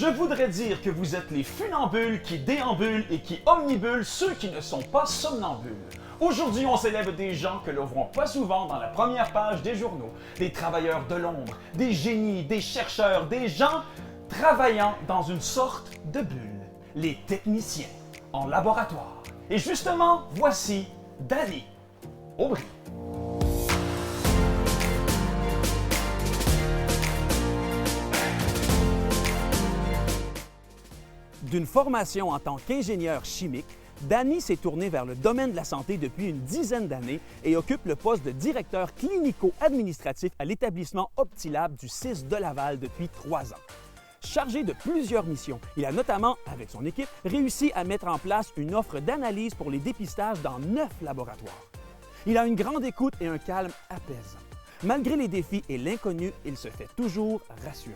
Je voudrais dire que vous êtes les funambules qui déambulent et qui omnibulent ceux qui ne sont pas somnambules. Aujourd'hui, on célèbre des gens que l'on voit pas souvent dans la première page des journaux, des travailleurs de l'ombre, des génies, des chercheurs, des gens travaillant dans une sorte de bulle, les techniciens en laboratoire. Et justement, voici Danny Aubry. D'une formation en tant qu'ingénieur chimique, Danny s'est tourné vers le domaine de la santé depuis une dizaine d'années et occupe le poste de directeur clinico-administratif à l'établissement Optilab du CIS de Laval depuis 3 ans. Chargé de plusieurs missions, il a notamment, avec son équipe, réussi à mettre en place une offre d'analyse pour les dépistages dans 9 laboratoires. Il a une grande écoute et un calme apaisant. Malgré les défis et l'inconnu, il se fait toujours rassurant.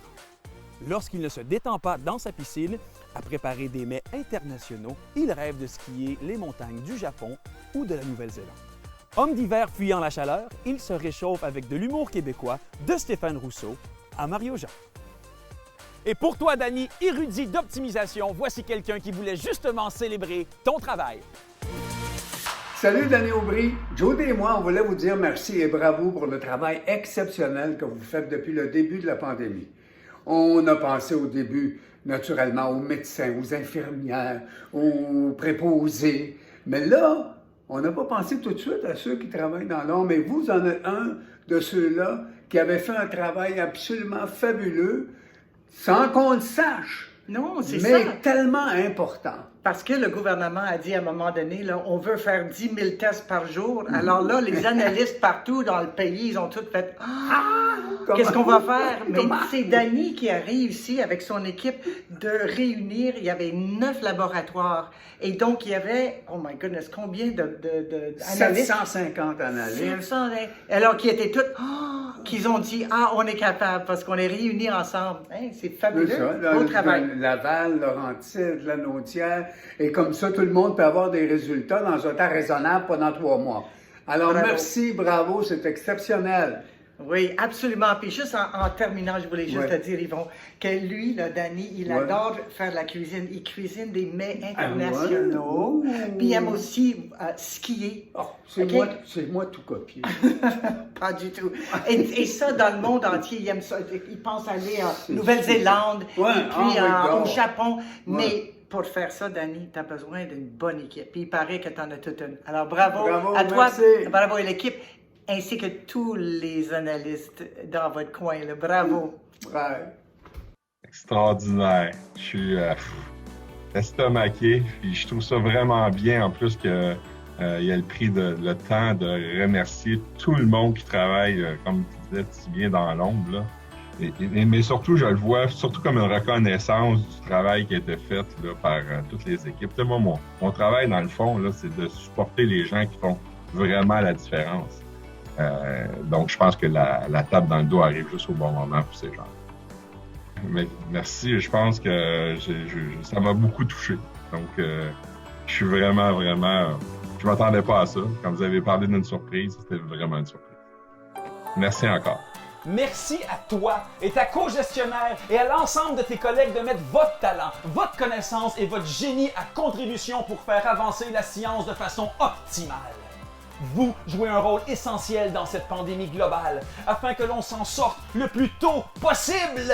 Lorsqu'il ne se détend pas dans sa piscine, à préparer des mets internationaux, il rêve de skier les montagnes du Japon ou de la Nouvelle-Zélande. Homme d'hiver fuyant la chaleur, il se réchauffe avec de l'humour québécois, de Stéphane Rousseau à Mario Jean. Et pour toi, Danny, érudit d'optimisation, voici quelqu'un qui voulait justement célébrer ton travail. Salut Danny Aubry. Jody et moi, on voulait vous dire merci et bravo pour le travail exceptionnel que vous faites depuis le début de la pandémie. On a pensé au début, naturellement, aux médecins, aux infirmières, aux préposés. Mais là, on n'a pas pensé tout de suite à ceux qui travaillent dans l'ombre. Mais vous en êtes un de ceux-là qui avait fait un travail absolument fabuleux, sans qu'on le sache. Non, c'est ça. Mais tellement important. Parce que le gouvernement a dit à un moment donné, là, on veut faire 10 000 tests par jour. Alors là, les analystes partout dans le pays, ils ont tous fait « Ah! Qu'est-ce qu'on va faire? » Mais c'est Danny qui a réussi avec son équipe de réunir, il y avait 9 laboratoires. Et donc, il y avait, oh my goodness, combien d'analystes? 750 analystes. 700, alors qui étaient tous, qu'ils ont dit, on est capable parce qu'on est réunis ensemble. Hein, c'est fabuleux, beau travail. Laval, Laurentides, La Naudière, et comme ça, tout le monde peut avoir des résultats dans un temps raisonnable pendant 3 mois. Alors, bravo. Merci, bravo, c'est exceptionnel. Oui, absolument. Puis juste en terminant, je voulais juste te dire, Yvon, que lui, là, Danny, il adore faire de la cuisine. Il cuisine des mets internationaux. Puis il aime aussi skier. Oh, c'est moi tout copier. Pas du tout. Et ça, dans le monde entier, il aime ça. Il pense aller en Nouvelle-Zélande, et puis au Japon. Mais pour faire ça, Danny, tu as besoin d'une bonne équipe. Puis il paraît que tu en as toute une. Alors bravo à toi, bravo à l'équipe, ainsi que tous les analystes dans votre coin. Là. Bravo. Ouais. Extraordinaire. Je suis estomaqué. Puis je trouve ça vraiment bien, en plus que il y a le temps de remercier tout le monde qui travaille, comme tu disais si bien, dans l'ombre. Là. Mais surtout, je le vois surtout comme une reconnaissance du travail qui a été fait là, par toutes les équipes. Moi, mon travail, dans le fond, là, c'est de supporter les gens qui font vraiment la différence. Donc, je pense que la tape dans le dos arrive juste au bon moment pour ces gens. Mais merci, je pense que ça m'a beaucoup touché. Donc, je suis vraiment, je m'attendais pas à ça. Quand vous avez parlé d'une surprise, c'était vraiment une surprise. Merci encore. Merci à toi et ta co-gestionnaire et à l'ensemble de tes collègues de mettre votre talent, votre connaissance et votre génie à contribution pour faire avancer la science de façon optimale. Vous jouez un rôle essentiel dans cette pandémie globale afin que l'on s'en sorte le plus tôt possible.